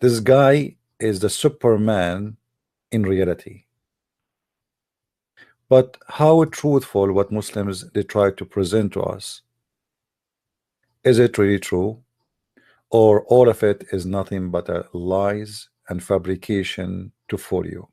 This guy is the Superman in reality. But how truthful what Muslims they try to present to us? Is it really true? Or all of it is nothing but a lies and fabrication to fool you?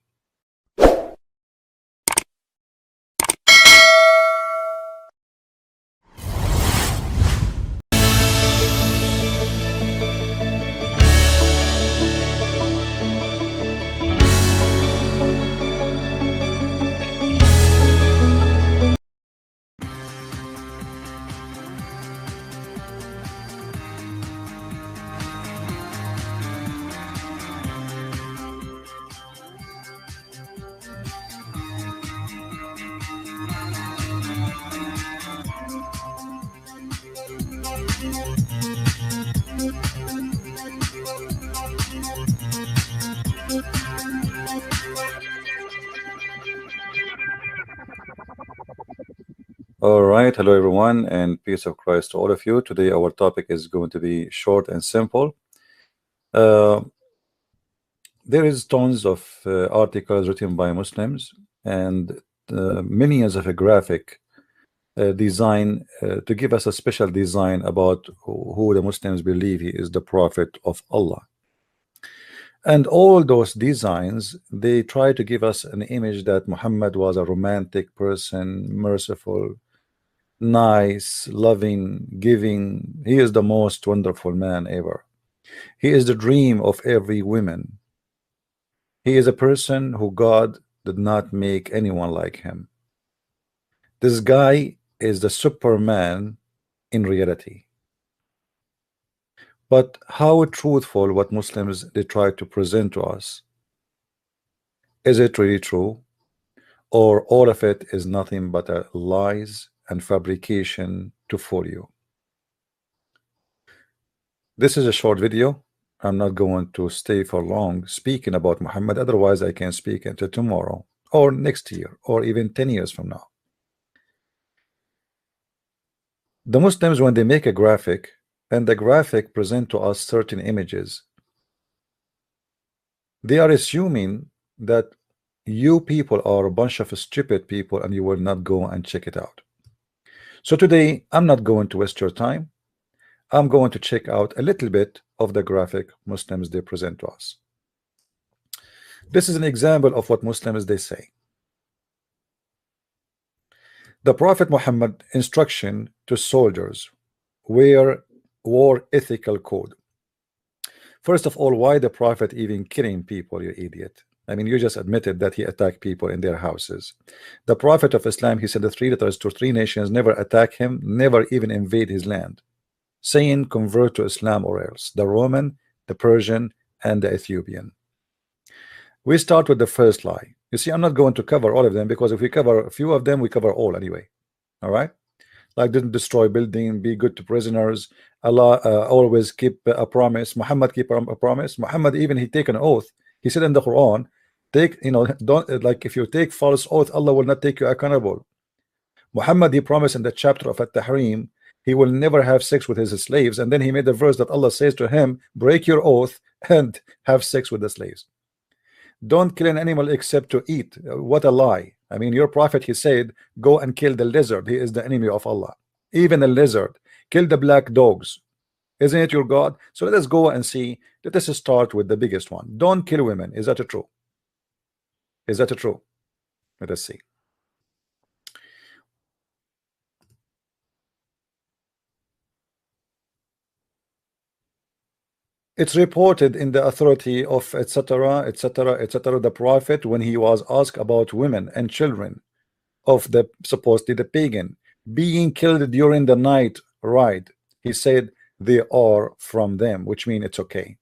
All right, hello everyone, and peace of Christ to all of you. Today our topic is going to be short and simple. There is tons of articles written by Muslims and many as of a graphic design to give us a special design about who the Muslims believe he is the Prophet of Allah. And all those designs, they try to give us an image that Muhammad was a romantic person, merciful, nice, loving, giving. He is the most wonderful man ever. He is the dream of every woman. He is a person who God did not make anyone like him. This guy is the Superman in reality. But how truthful what Muslims they try to present to us? Is it really true? Or all of it is nothing but a lies and fabrication to fool you? This is a short video. I'm not going to stay for long speaking about Muhammad, otherwise I can speak until tomorrow or next year or even 10 years from now. The Muslims, when they make a graphic, and the graphic present to us certain images, they are assuming that you people are a bunch of stupid people and you will not go and check it out. So today I'm not going to waste your time. I'm going to check out a little bit of the graphic Muslims they present to us. This is an example of what Muslims they say. The Prophet Muhammad instruction to soldiers war ethical code. First of all, why the Prophet even killing people, you idiot? I mean, you just admitted that he attacked people in their houses. The Prophet of Islam, he said the 3 letters to 3 nations, never attack him, never even invade his land, saying convert to Islam or else. The Roman, the Persian, and the Ethiopian. We start with the first lie. You see, I'm not going to cover all of them, because if we cover a few of them, we cover all anyway. All right? Like didn't destroy building, be good to prisoners, Allah always keep a promise, Muhammad keep a promise. Muhammad even he take an oath. He said in the Quran, take, don't, like if you take false oath, Allah will not take you accountable. Muhammad he promised in the chapter of At-Tahrim he will never have sex with his slaves, and then he made the verse that Allah says to him, break your oath and have sex with the slaves. Don't kill an animal except to eat. What a lie. I mean, your prophet, he said, go and kill the lizard. He is the enemy of Allah. Even the lizard. Kill the black dogs. Isn't it your God? So let us go and see. Let us start with the biggest one. Don't kill women. Is that true? Is that true? Let us see. It's reported in the authority of etc., etc., etc. The prophet, when he was asked about women and children of the supposedly the pagan being killed during the night ride, he said they are from them, which means it's okay.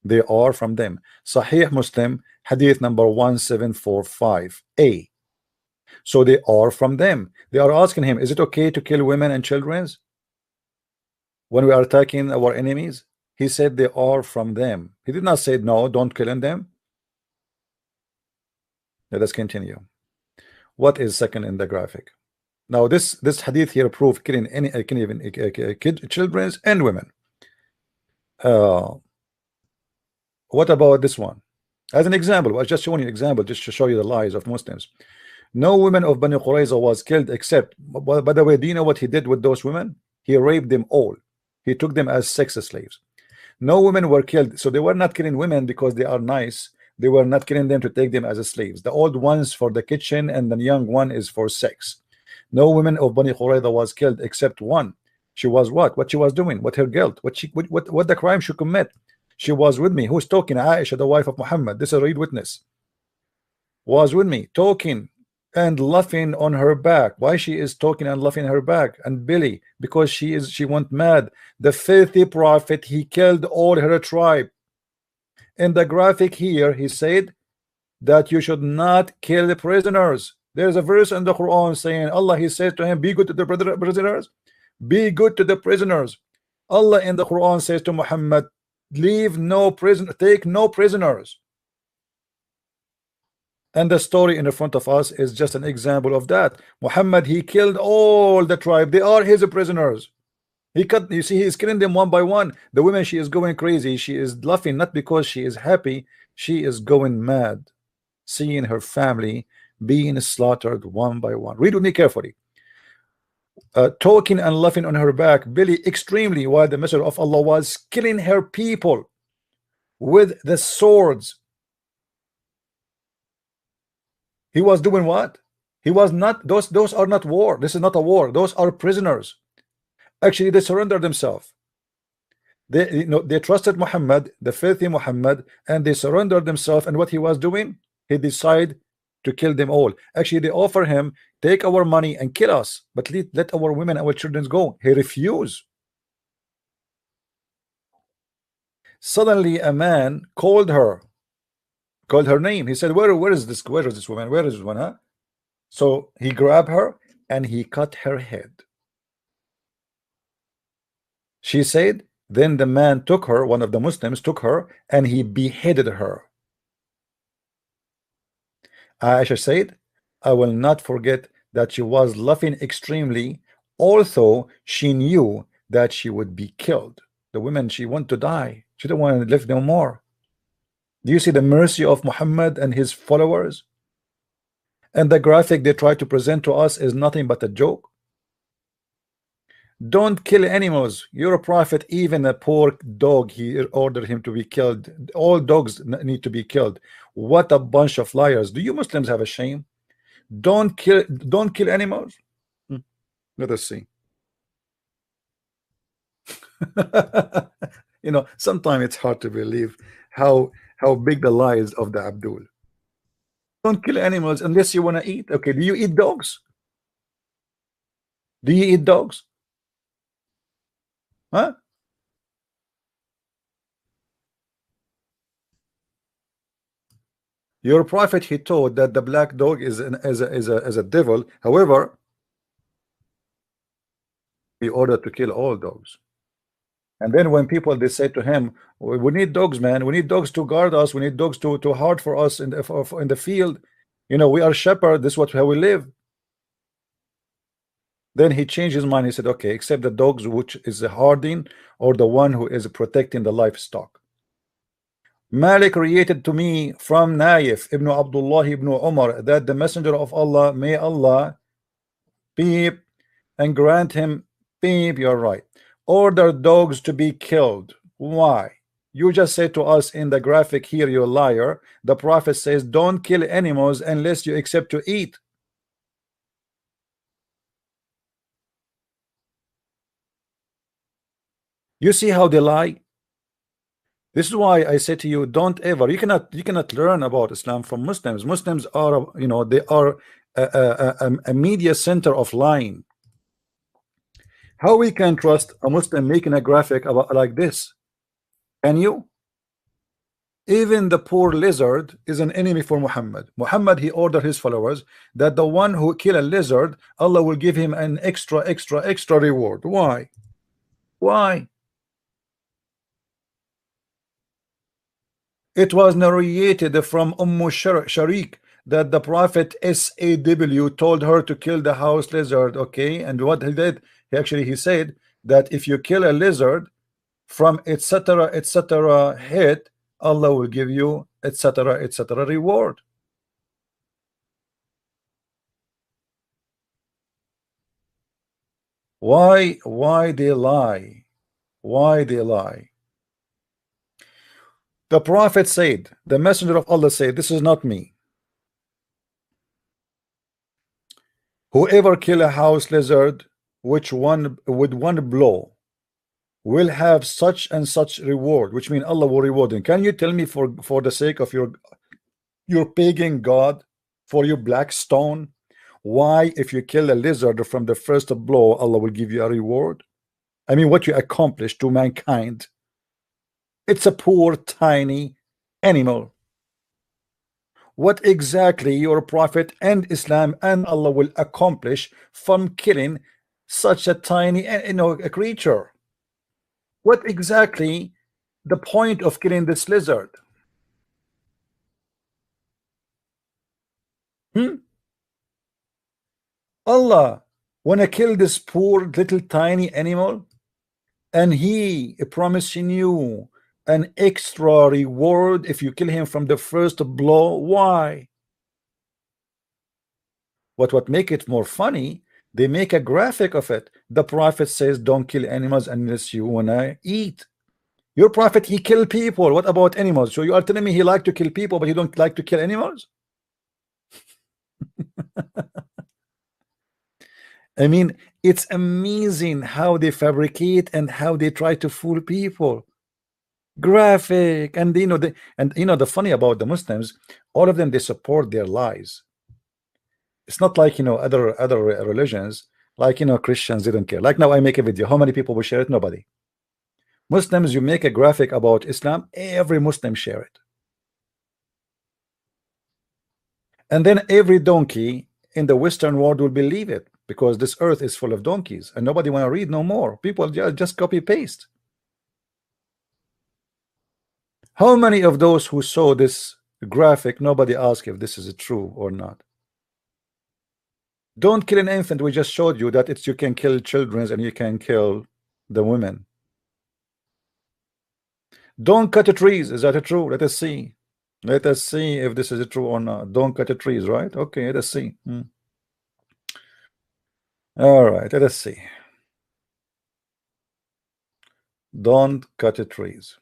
They are from them. Sahih Muslim, hadith number 1745a. So they are from them. They are asking him, is it okay to kill women and children when we are attacking our enemies? He said they are from them. He did not say no, don't kill them. Let us continue. What is second in the graphic? Now this hadith here proof killing any children and women. What about this one? As an example, I was just showing you an example just to show you the lies of Muslims. No women of Bani Qurayza was killed except, by the way, do you know what he did with those women? He raped them all. He took them as sex slaves. No women were killed, so they were not killing women because they are nice. They were not killing them to take them as slaves. The old ones for the kitchen and the young one is for sex. No women of Bani Qurayza was killed except one. She was what she was doing, what her guilt, what the crime she commit. She was with me. Who's talking? Aisha, the wife of Muhammad. This is a read witness. Was with me, talking and laughing on her back. Why she is talking and laughing her back? And Billy, because she went mad. The filthy prophet, he killed all her tribe. In the graphic here, he said that you should not kill the prisoners. There's a verse in the Quran saying, Allah, he says to him, be good to the prisoners. Be good to the prisoners. Allah in the Quran says to Muhammad, leave no prison, take no prisoners. And the story in front of us is just an example of that. Muhammad, he killed all the tribe. They are his prisoners. He cut, you see, he's killing them one by one. The woman, she is going crazy. She is laughing not because she is happy. She is going mad, seeing her family being slaughtered one by one. Read with me carefully. Talking and laughing on her back, Billy extremely, while the messenger of Allah was killing her people with the swords. He was doing what? He was not, those are not war. This is not a war. Those are prisoners. Actually, they surrendered themselves. They trusted Muhammad, the filthy Muhammad, and they surrendered themselves. And what he was doing, he decided to kill them all. Actually, they offer him, take our money and kill us, but let our women, our children go. He refused. Suddenly, a man called her name. He said, where is this woman? Where is this one? Huh? So he grabbed her and he cut her head. She said, then the man took her, one of the Muslims took her, and he beheaded her. Aisha said, I will not forget that she was laughing extremely, although she knew that she would be killed. The women, she wanted to die. She didn't want to live no more. Do you see the mercy of Muhammad and his followers? And the graphic they try to present to us is nothing but a joke. Don't kill animals. You're a prophet. Even a poor dog, he ordered him to be killed. All dogs need to be killed. What a bunch of liars. Do you Muslims have a shame? Don't kill animals. Let us see. You know, sometimes it's hard to believe how big the lies of the Abdul. Don't kill animals unless you want to eat. Okay, do you eat dogs? Do you eat dogs? Huh? Your prophet, he taught that the black dog is a devil. However, he ordered to kill all dogs. And then when people, they say to him, we need dogs, man. We need dogs to guard us. We need dogs to hard for us in the field. You know, we are shepherd. This is how we live. Then he changed his mind. He said, okay, except the dogs which is the harding, or the one who is protecting the livestock. Malik related to me from Naif ibn Abdullah ibn Umar that the messenger of Allah, may Allah beep and grant him beep, you're right, order dogs to be killed. Why? You just said to us in the graphic here, you liar. The prophet says don't kill animals unless you accept to eat. You see how they lie? This is why I say to you, don't ever, you cannot learn about Islam from Muslims. Muslims are, you know, they are a media center of lying. How we can trust a Muslim making a graphic about like this? Can you? Even the poor lizard is an enemy for Muhammad. Muhammad, he ordered his followers that the one who kill a lizard, Allah will give him an extra reward. Why? Why? It was narrated from Sharik that the prophet SAW told her to kill the house lizard. Okay, and what he did, he said that if you kill a lizard from etc. hit, Allah will give you etc etc reward. Why they lie? Why they lie? The Prophet said, the Messenger of Allah said, this is not me. Whoever kill a house lizard, which one with one blow, will have such and such reward, which means Allah will reward him. Can you tell me, for the sake of your pagan god, for your black stone, why if you kill a lizard from the first blow, Allah will give you a reward? I mean, what you accomplished to mankind. It's a poor tiny animal. What exactly your Prophet and Islam and Allah will accomplish from killing such a tiny, a creature? What exactly the point of killing this lizard? Allah wanna kill this poor little tiny animal, and he promising you an extra reward if you kill him from the first blow. Why? What make it more funny, they make a graphic of it. The Prophet says don't kill animals unless you wanna eat. Your Prophet, he killed people. What about animals? So you are telling me he like to kill people, but he don't like to kill animals? I mean, it's amazing how they fabricate and how they try to fool people. Graphic, and the funny about the Muslims, all of them, they support their lies. It's not like other religions, like Christians didn't care. Like now I make a video, how many people will share it? Nobody. Muslims, you make a graphic about Islam, every Muslim share it, and then every donkey in the Western world will believe it, because this earth is full of donkeys and nobody want to read no more. People just copy paste. How many of those who saw this graphic, nobody asked if this is true or not? Don't kill an infant. We just showed you that you can kill children and you can kill the women. Don't cut the trees. Is that true? Let us see. Let us see if this is true or not. Don't cut the trees, right? Okay, let us see. All right, let us see. Don't cut the trees.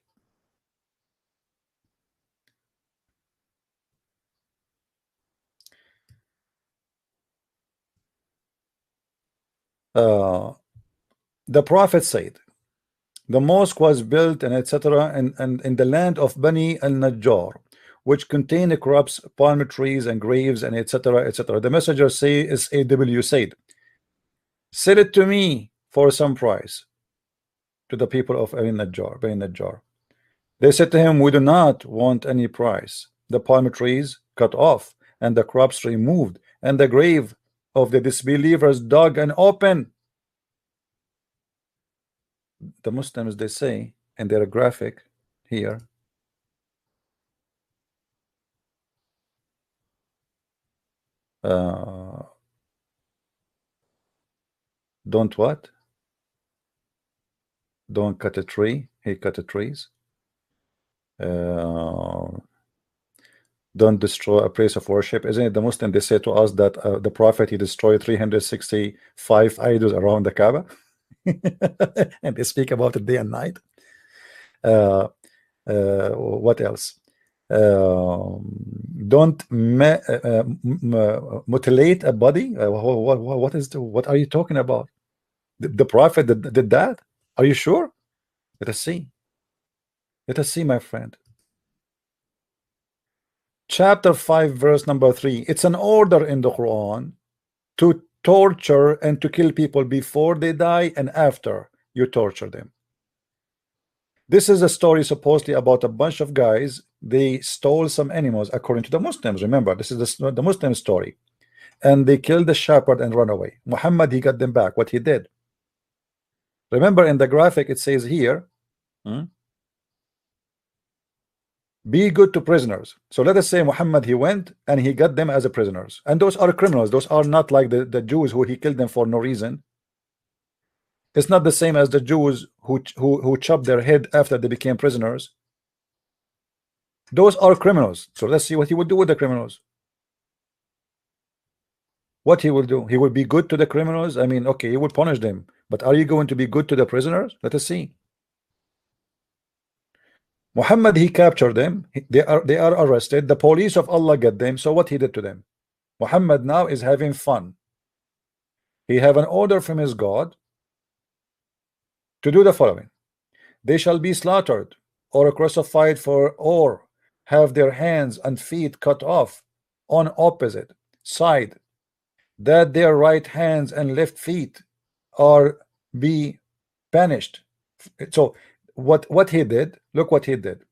The Prophet said, the mosque was built and etc. and in the land of Bani al-Najjar, which contained crops, palm trees, and graves, and etc. etc. The messenger SAW said, sell it to me for some price, to the people of Bani Najjar. They said to him, we do not want any price. The palm trees cut off, and the crops removed, and the grave of the disbelievers dug and open. The Muslims, they say in their graphic here, don't what? Don't cut a tree. He cut the trees. Don't destroy a place of worship. Isn't it the Muslim, they say to us that the Prophet, he destroyed 365 idols around the Kaaba? And they speak about it day and night. What else? Don't mutilate a body. What are you talking about? The Prophet did that? Are you sure? Let us see. Let us see, my friend. Chapter 5, verse number 3. It's an order in the Quran to torture and to kill people before they die and after you torture them. This is a story supposedly about a bunch of guys. They stole some animals according to the Muslims. Remember, this is the Muslim story, and they killed the shepherd and run away. Muhammad, he got them back. What he did, remember in the graphic it says here, be good to prisoners. So let us say Muhammad, he went and he got them as a prisoners, and those are criminals. Those are not like the Jews who he killed them for no reason. It's not the same as the Jews who chopped their head after they became prisoners. Those are criminals. So let's see what he would do with the criminals. What he will do? He will be good to the criminals. I mean, okay, he will punish them, but are you going to be good to the prisoners? Let us see. Muhammad, he captured them. They are arrested. The police of Allah get them. So what he did to them? Muhammad now is having fun. He have an order from his God to do the following: they shall be slaughtered or crucified for, or have their hands and feet cut off on opposite side, that their right hands and left feet are be banished. So what he did, look what he did.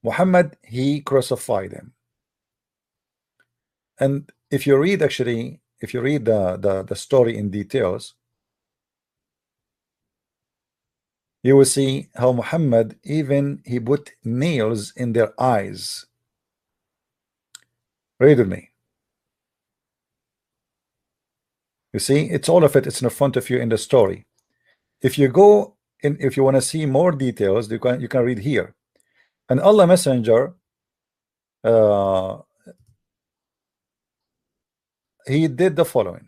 Muhammad, he crucified him. And if you read, actually, if you read the story in details, you will see how Muhammad, even he put nails in their eyes. Read with me. You see, it's all of it. It's in front of you in the story. If you go in, if you want to see more details, you can read here. And Allah Messenger, he did the following.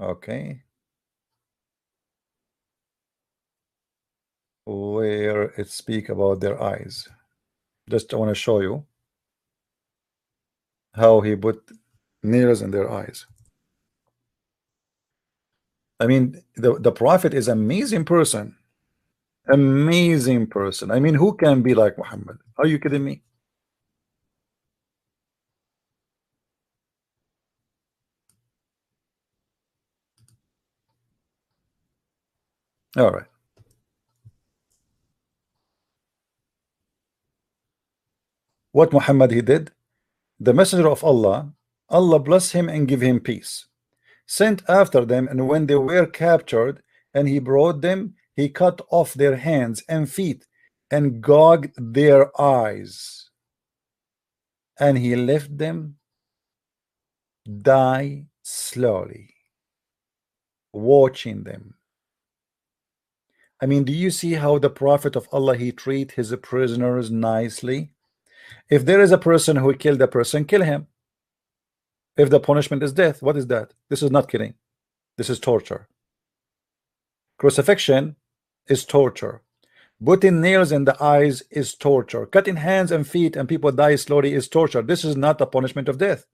Okay, where it speak about their eyes. Just I want to show you how he put nails in their eyes. I mean, the Prophet is an amazing person. Amazing person. I mean, who can be like Muhammad? Are you kidding me? All right. What Muhammad he did? The messenger of Allah, Allah bless him and give him peace, sent after them, and when they were captured and he brought them, he cut off their hands and feet and gouged their eyes, and he left them die slowly, watching them. I mean, do you see how the Prophet of Allah, he treat his prisoners nicely? If there is a person who killed a person, kill him. If the punishment is death, what is that? This is not killing. This is torture. Crucifixion is torture. Putting nails in the eyes is torture. Cutting hands and feet and people die slowly is torture. This is not a punishment of death.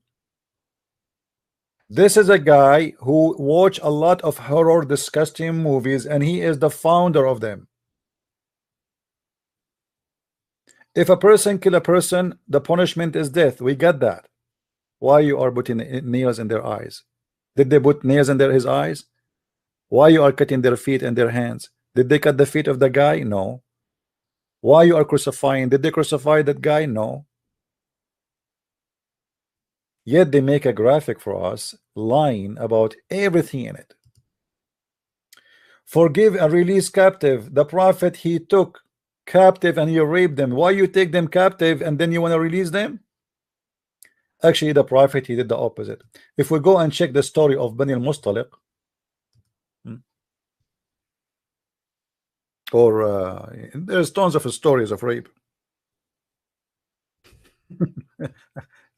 This is a guy who watch a lot of horror, disgusting movies, and he is the founder of them. If a person kill a person, the punishment is death. We get that. Why you are putting nails in their eyes? Did they put nails in his eyes? Why you are cutting their feet and their hands? Did they cut the feet of the guy? No. Why you are crucifying? Did they crucify that guy? No. Yet they make a graphic for us, lying about everything in it. Forgive and release captive. The Prophet, he took captive and you raped them. Why you take them captive and then you want to release them? Actually, the Prophet, he did the opposite. If we go and check the story of Bani al-Mustaliq, or there's tons of stories of rape.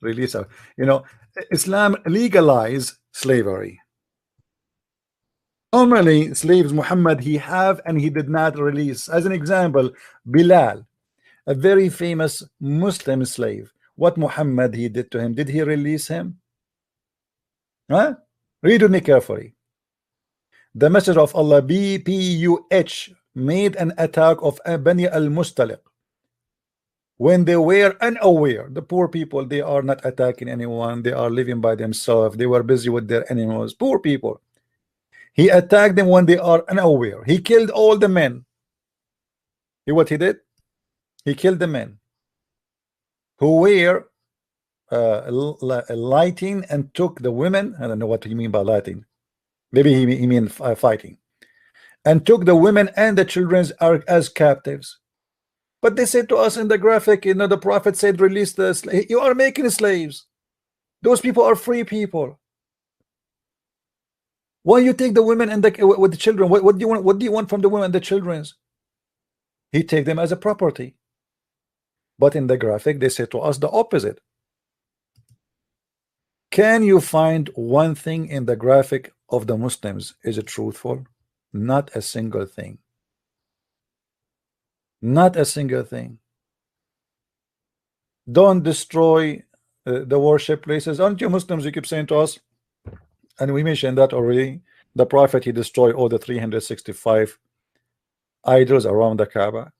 Release, you know, Islam legalized slavery. Normally, slaves Muhammad he have and he did not release. As an example, Bilal, a very famous Muslim slave. What Muhammad he did to him? Did he release him? Huh? Read with me carefully. The Messenger of Allah, BPUH, made an attack of Bani al-Mustaliq when they were unaware. The poor people, they are not attacking anyone. They are living by themselves. They were busy with their animals. Poor people. He attacked them when they are unaware. He killed all the men. See what he did? He killed the men who were lighting, and took the women. I don't know what you mean by lighting. Maybe he mean fighting. And took the women and the children as captives. But they said to us in the graphic, you know, the Prophet said, release the slaves. You are making slaves. Those people are free people. Why you take the women and with the children? What do you want? What do you want from the women and the children? He take them as a property. But in the graphic, they say to us the opposite. Can you find one thing in the graphic of the Muslims is it truthful? Not a single thing. Not a single thing. Don't destroy the worship places. Aren't you Muslims? You keep saying to us, and we mentioned that already. The Prophet, he destroyed all the 365 idols around the Kaaba.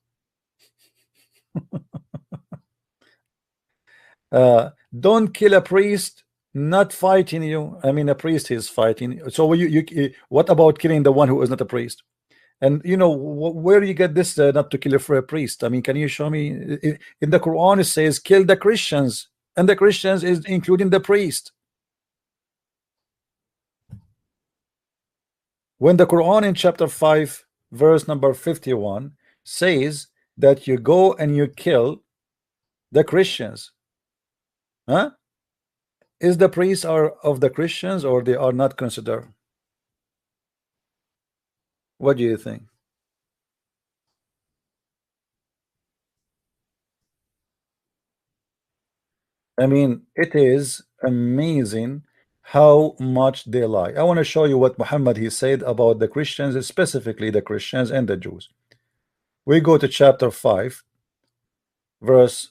Don't kill a priest not fighting you. I mean, a priest is fighting. So what about killing the one who is not a priest? And you know, where do you get this not to kill a priest? I mean, can you show me? In the Quran it says kill the Christians, and the Christians is including the priest. When the Quran in chapter 5 verse number 51 says that you go and you kill the Christians, huh? Is the priests are of the Christians or they are not considered? What do you think? I mean, it is amazing how much they lie. I want to show you what Muhammad he said about the Christians, specifically the Christians and the Jews. We go to chapter 5 verse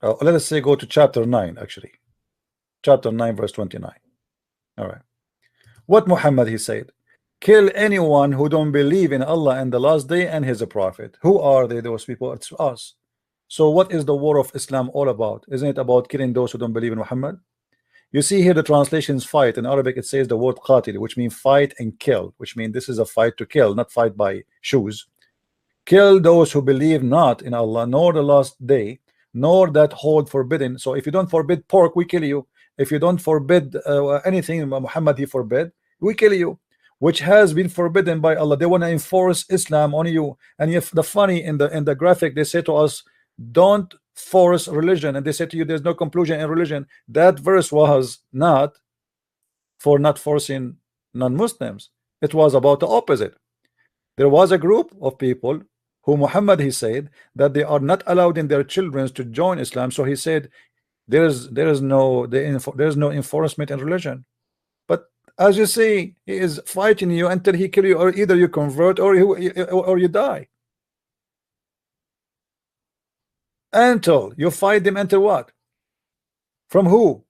let us say go to chapter 9, actually chapter 9 verse 29. All right, what Muhammad he said: kill anyone who don't believe in Allah and the last day and his prophet. Who are they? Those people? It's us. So what is the war of Islam all about? Isn't it about killing those who don't believe in Muhammad? You see here the translations fight. In Arabic it says the word qatil, which means fight and kill, which means this is a fight to kill, not fight by shoes. Kill those who believe not in Allah nor the last day, nor that hold forbidden. So if you don't forbid pork, we kill you. If you don't forbid anything Muhammad he forbid, we kill you, which has been forbidden by Allah. They want to enforce Islam on you. And if the funny in the graphic, they say to us, don't force religion, and they say to you there's no conclusion in religion. That verse was not for not forcing non-Muslims. It was about the opposite. There was a group of people who Muhammad he said that they are not allowed in their children to join Islam. So he said there's no enforcement in religion. But as you see, he is fighting you until he kill you, or either you convert or you die. Until you fight them, until what? From who?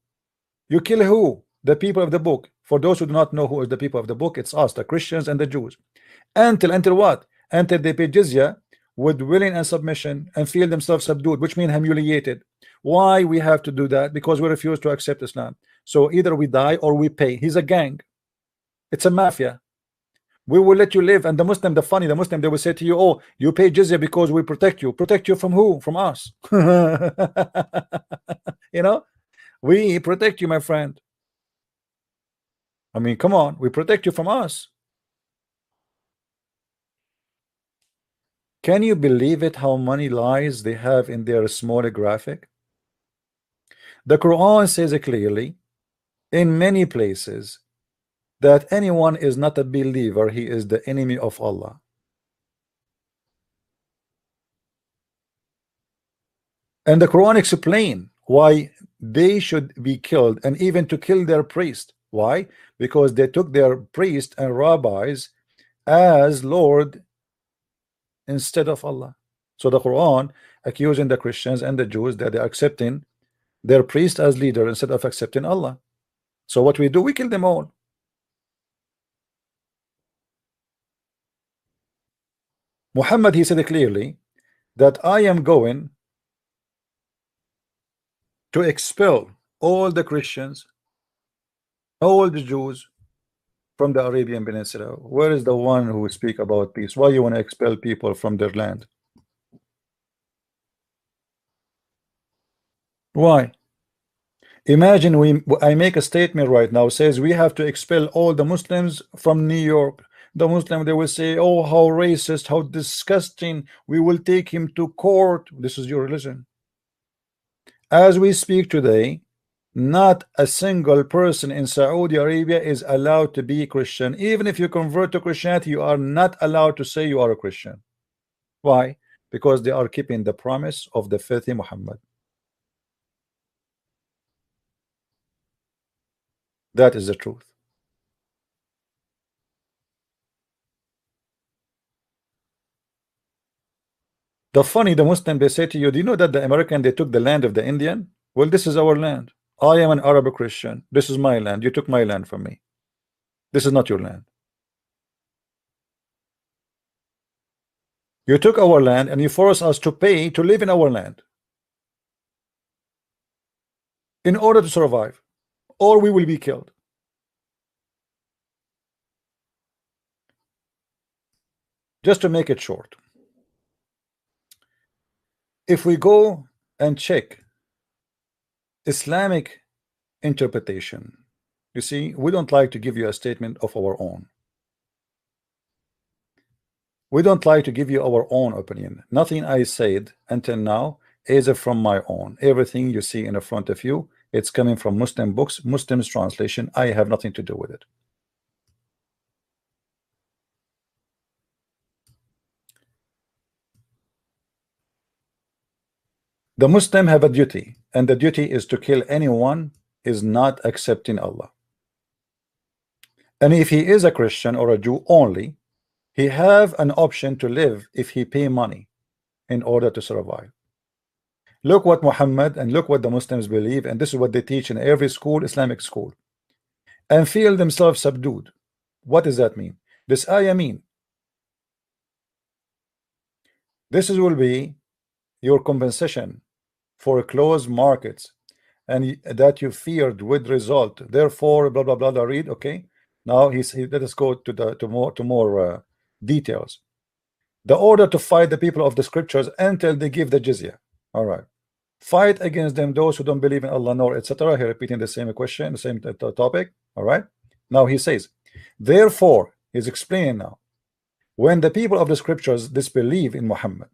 You kill who? The people of the book. For those who do not know who is the people of the book, it's us, the Christians and the Jews. Until what? Until they pay jizya with willing and submission and feel themselves subdued, which means humiliated. Why we have to do that? Because we refuse to accept Islam. So either we die or we pay. He's a gang. It's a mafia. We will let you live. And the Muslim, the Muslim, they will say to you, oh, you pay jizya because we protect you. Protect you from who? From us. You know, we protect you, my friend. I mean, come on, we protect you from us. Can you believe it, how many lies they have in their smaller graphic? The Quran says it clearly in many places that anyone is not a believer, he is the enemy of Allah. And the Quran explain why they should be killed, and even to kill their priest. Why? Because they took their priest and rabbis as Lord instead of Allah. So the Quran accusing the Christians and the Jews that they're accepting their priest as leader instead of accepting Allah. So what we do, we kill them all. Muhammad he said clearly that I am going to expel all the Christians, all the Jews from the Arabian Peninsula. Where is the one who speak about peace? Why you want to expel people from their land? Why? Imagine I make a statement right now says we have to expel all the Muslims from New York. The Muslim, they will say, oh, how racist, how disgusting, we will take him to court. This is your religion. As we speak today, not a single person in Saudi Arabia is allowed to be Christian. Even if you convert to Christianity, you are not allowed to say you are a Christian. Why? Because they are keeping the promise of the filthy Muhammad. That is the truth. The Muslim, they say to you, do you know that the American, they took the land of the Indian? Well, this is our land. I am an Arab Christian. This is my land. You took my land from me. This is not your land. You took our land and you force us to pay to live in our land in order to survive, or we will be killed. Just to make it short, if we go and check Islamic interpretation, you see, we don't like to give you a statement of our own. We don't like to give you our own opinion. Nothing I said until now is from my own. Everything you see in front of you, it's coming from Muslim books, Muslims translation. I have nothing to do with it. The Muslim have a duty, and the duty is to kill anyone is not accepting Allah. And if he is a Christian or a Jew only, he have an option to live if he pay money in order to survive. Look what Muhammad and look what the Muslims believe, and this is what they teach in every school, Islamic school, and feel themselves subdued. What does that mean? This ayah mean this will be your compensation for closed markets and that you feared would result. Therefore, blah blah blah. Read, okay. Now let us go to more details. The order to fight the people of the scriptures until they give the jizya. All right. Fight against them those who don't believe in Allah nor etc. He repeating the same question, the same topic. All right. Now he says, therefore, he's explaining now, when the people of the scriptures disbelieve in Muhammad,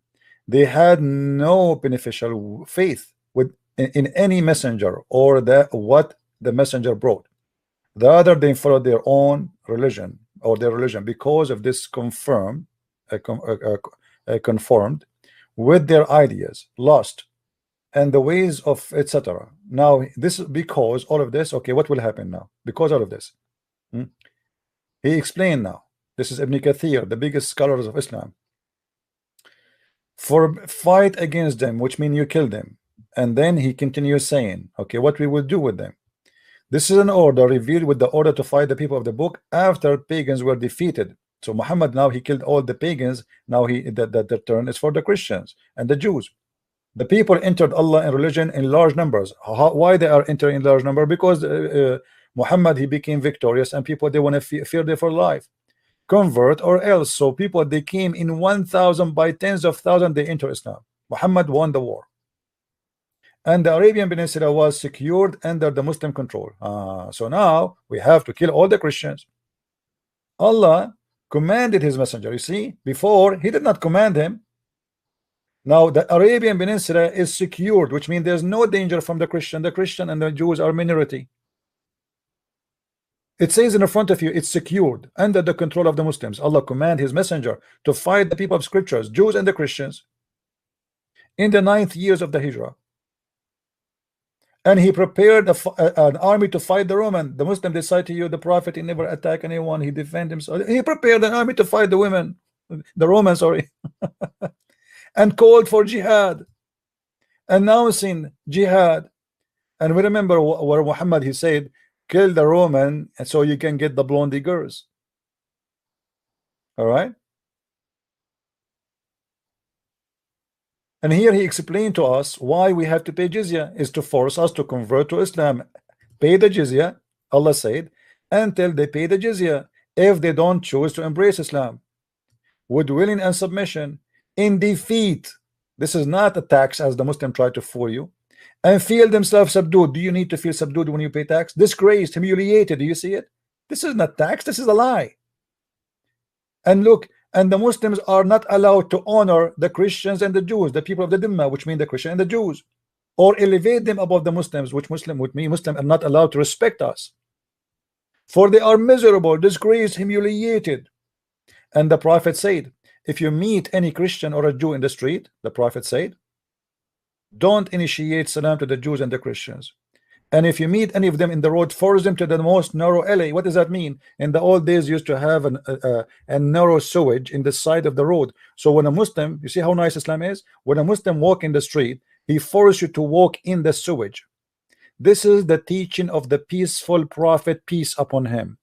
they had no beneficial faith in any messenger or what the messenger brought. Rather, they followed their own religion because of this conformed with their ideas, lost, and the ways of etc. Now, this because all of this, okay, what will happen now? Because all of this, he explained now. This is Ibn Kathir, the biggest scholars of Islam. For fight against them, which means you kill them, and then he continues saying, okay, what we will do with them. This is an order revealed with the order to fight the people of the book after pagans were defeated. So Muhammad now he killed all the pagans. Now the turn is for the Christians and the Jews. The people entered Allah and religion in large numbers. Why they are entering in large number? Because Muhammad he became victorious and people they want to fear their for life. Convert or else. So people they came in 1,000 by tens of thousands they enter Islam. Muhammad won the war. And the Arabian Peninsula was secured under the Muslim control. So now we have to kill all the Christians. Allah commanded his messenger. You see, before he did not command him. Now the Arabian Peninsula is secured, which means there's no danger from the Christian. The Christian and the Jews are minority. It says in front of you, it's secured under the control of the Muslims. Allah commanded his messenger to fight the people of scriptures, Jews and the Christians, in the 9th years of the Hijrah. And he prepared an army to fight the Roman. The Muslim decide to you, the Prophet, he never attacked anyone. He defended himself. He prepared an army to fight the women, the Romans, sorry, and called for jihad, announcing jihad. And we remember where Muhammad he said, kill the Roman, and so you can get the blondie girls. All right. And here he explained to us why we have to pay jizya is to force us to convert to Islam. Pay the jizya, Allah said, until they pay the jizya. If they don't choose to embrace Islam with willing and submission, in defeat, this is not a tax as the Muslim tried to fool you, and feel themselves subdued. Do you need to feel subdued when you pay tax? Disgraced, humiliated. Do you see it? This is not tax, this is a lie. And look, and the Muslims are not allowed to honor the Christians and the Jews, the people of the Dhimma, which mean the Christian and the Jews, or elevate them above the Muslims, which Muslim are not allowed to respect us, for they are miserable, disgraced, humiliated. And the Prophet said, If you meet any Christian or a Jew in the street, the Prophet said, don't initiate salam to the Jews and the Christians. And if you meet any of them in the road, force them to the most narrow alley. What does that mean? In the old days, used to have a narrow sewage in the side of the road. So when a Muslim, you see how nice Islam is? When a Muslim walk in the street, he forces you to walk in the sewage. This is the teaching of the peaceful Prophet, peace upon him.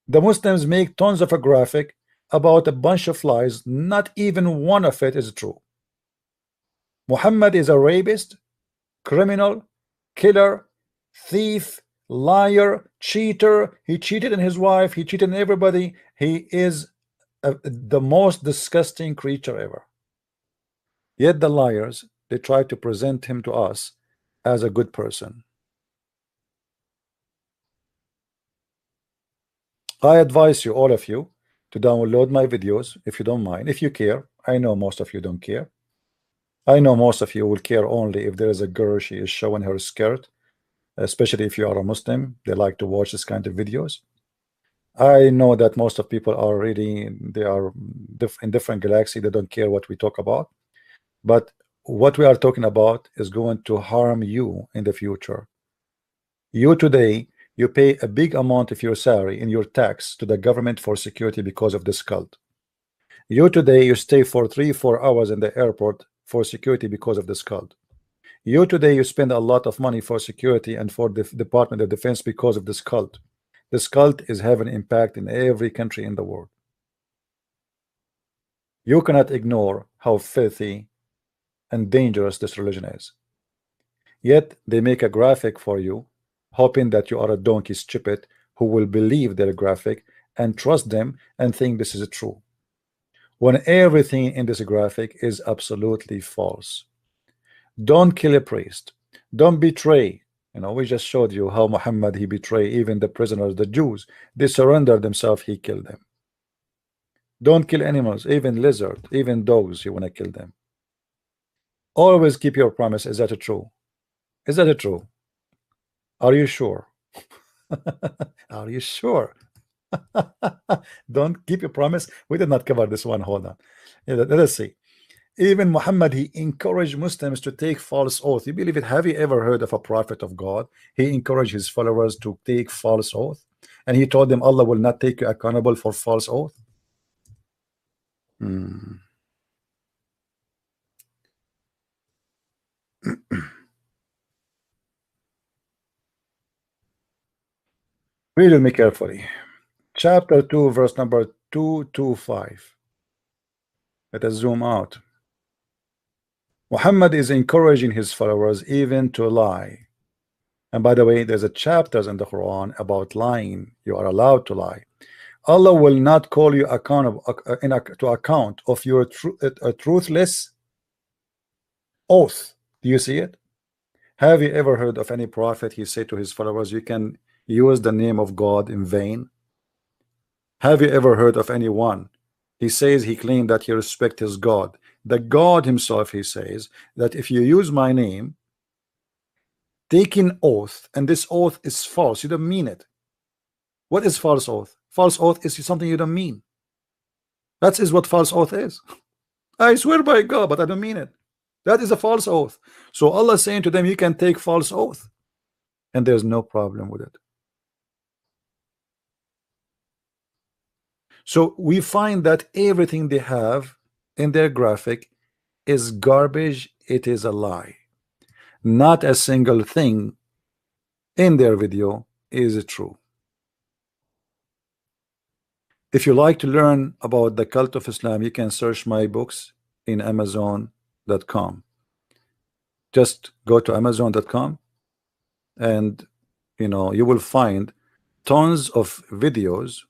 The Muslims make tons of a graphic about a bunch of lies. Not even one of it is true. Muhammad is a rapist, criminal, killer, thief, liar, cheater. He cheated on his wife. He cheated on everybody. He is the most disgusting creature ever. Yet the liars, they try to present him to us as a good person. I advise you, all of you, to download my videos if you don't mind, if you care. I know most of you don't care. I know most of you will care only if there is a girl, she is showing her skirt, especially if you are a Muslim. They like to watch this kind of videos. I know that most of people are really, they are in different galaxy. They don't care what we talk about. But what we are talking about is going to harm you in the future. You today, you pay a big amount of your salary in your tax to the government for security because of this cult. You today, you stay for 3-4 hours in the airport for security because of this cult. You today, you spend a lot of money for security and for the Department of Defense because of this cult. This cult is having an impact in every country in the world. You cannot ignore how filthy and dangerous this religion is. Yet they make a graphic for you, hoping that you are a donkey stupid who will believe their graphic and trust them and think this is true, when everything in this graphic is absolutely false. Don't kill a priest. Don't betray. You know, we just showed you how Muhammad, he betrayed even the prisoners, the Jews. They surrendered themselves, he killed them. Don't kill animals, even lizard, even dogs, you want to kill them. Always keep your promise. Is that true? Is that true? Are you sure? Are you sure? Don't keep your promise. We did not cover this one. Hold on. Let us see. Even Muhammad, he encouraged Muslims to take false oath. You believe it? Have you ever heard of a prophet of God? He encouraged his followers to take false oath, and he told them Allah will not take you accountable for false oath. Read with me carefully. Chapter 2, verse number 225. Let us zoom out. Muhammad is encouraging his followers even to lie. And by the way, there's a chapters in the Quran about lying. You are allowed to lie. Allah will not call you accountable to account of your truthless oath. Do you see it? Have you ever heard of any prophet, he said to his followers, you can use the name of God in vain? Have you ever heard of anyone, he says he claimed that he respects his God, the God himself, he says that if you use my name, taking oath, and this oath is false, you don't mean it. What is false oath? False oath is something you don't mean. That is what false oath is. I swear by God, but I don't mean it. That is a false oath. So Allah is saying to them, you can take false oath, and there's no problem with it. So we find that everything they have in their graphic is garbage. It is a lie. Not a single thing in their video is true. If you like to learn about the cult of Islam, you can search my books in Amazon.com. Just go to Amazon.com, and you will find tons of videos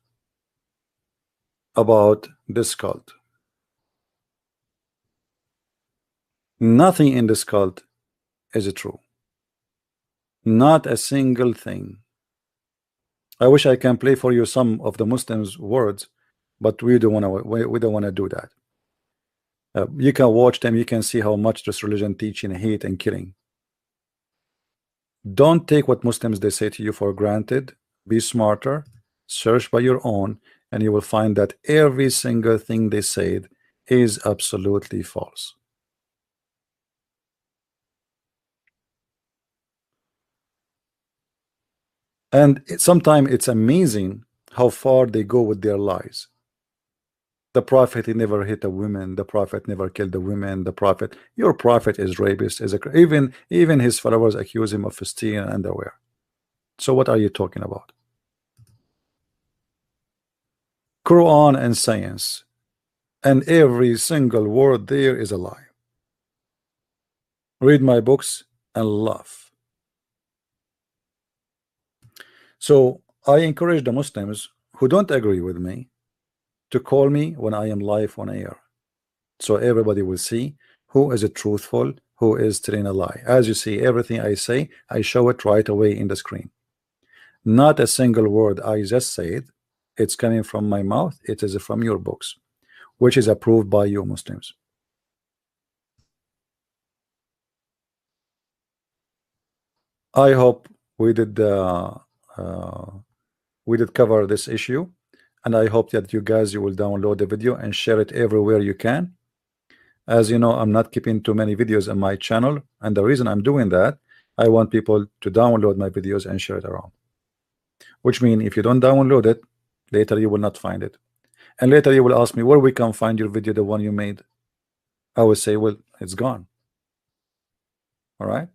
about this cult. Nothing in this cult is true. Not a single thing. I wish I can play for you some of the Muslims' words, but we don't want to do that. You can watch them. You can see how much this religion teaching hate and killing. Don't take what Muslims they say to you for granted. Be smarter. Search by your own, and you will find that every single thing they said is absolutely false. And sometimes it's amazing how far they go with their lies. The prophet, he never hit a woman. The prophet never killed a woman. The prophet, your prophet is rapist, is a even his followers accuse him of stealing underwear. So what are you talking about? Quran and science, and every single word there is a lie. Read my books and laugh. So I encourage the Muslims who don't agree with me to call me when I am live on air, so everybody will see who is truthful, who is telling a lie. As you see, everything I say, I show it right away in the screen. Not a single word I just said, it's coming from my mouth. It is from your books, which is approved by you Muslims. I hope we did cover this issue, and I hope that you guys, you will download the video and share it everywhere you can. As you know, I'm not keeping too many videos on my channel, and the reason I'm doing that, I want people to download my videos and share it around. Which means if you don't download it, later you will not find it, and later you will ask me where we can find your video, the one you made. I will say, well, it's gone. All right,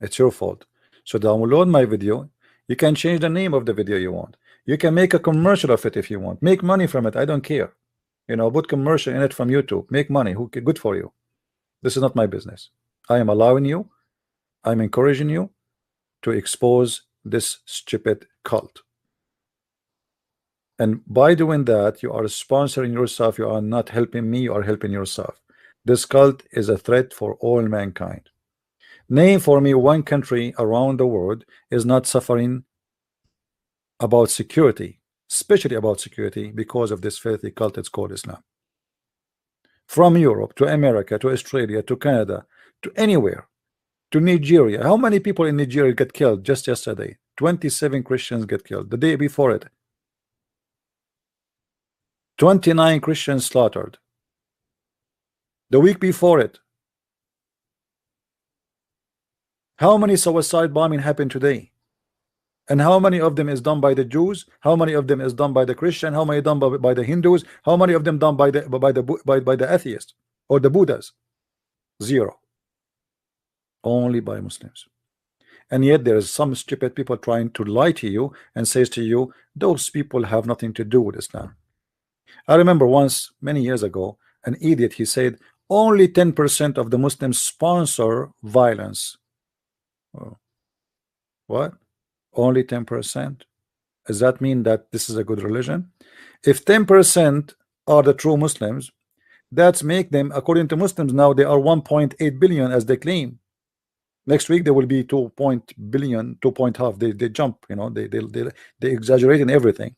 it's your fault. So download my video. You can change the name of the video you want. You can make a commercial of it if you want. Make money from it. I don't care. You know, put commercial in it from YouTube. Make money. Who good for you? This is not my business. I am allowing you. I'm encouraging you to expose this stupid cult. And by doing that, you are sponsoring yourself. You are not helping me. You are helping yourself. This cult is a threat for all mankind. Name for me one country around the world is not suffering about security, especially about security, because of this filthy cult. It's called Islam. From Europe to America to Australia to Canada to anywhere, to Nigeria. How many people in Nigeria get killed just yesterday? 27 Christians get killed. The day before it, 29 Christians slaughtered. The week before it, how many suicide bombing happened today? And how many of them is done by the Jews? How many of them is done by the Christian? How many done by the Hindus? How many of them done by the atheists or the Buddhas? Zero. Only by Muslims. And yet there is some stupid people trying to lie to you and says to you, those people have nothing to do with Islam. I remember once, many years ago, an idiot, he said only 10% of the Muslims sponsor violence. Oh. What? Only 10%? Does that mean that this is a good religion? If 10% are the true Muslims, that's make them, according to Muslims now, they are 1.8 billion as they claim. Next week there will be 2 billion, 2.5. They jump, you know, they exaggerate in everything.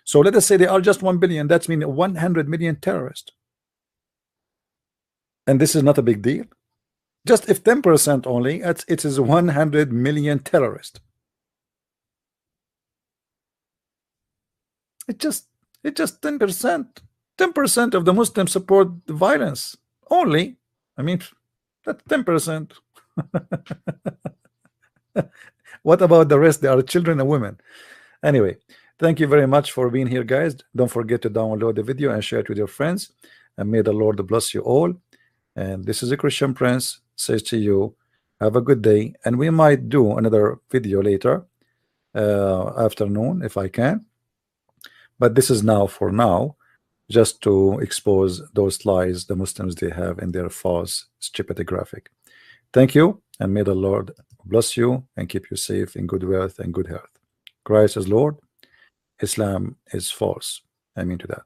So let us say they are just 1 billion. That's mean 100 million terrorists. And this is not a big deal. Just if 10% only, it is 100 million terrorists. It's just 10%. 10% of the Muslims support violence only. I mean, that's 10%. What about the rest? They are children and women. Anyway, thank you very much for being here, guys. Don't forget to download the video and share it with your friends. And may the Lord bless you all. And this is a Christian Prince says to you, have a good day. And we might do another video later afternoon if I can. But this is now for now, just to expose those lies the Muslims they have in their false stupid graphic. Thank you, and may the Lord bless you and keep you safe in good wealth and good health. Christ is Lord, Islam is false. I mean to that.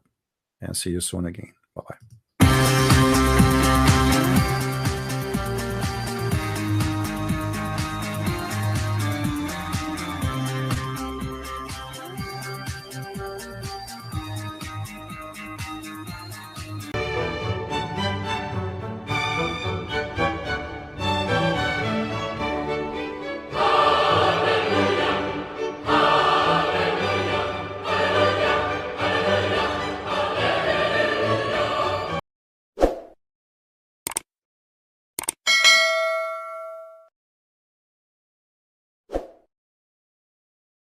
And see you soon again. Bye-bye.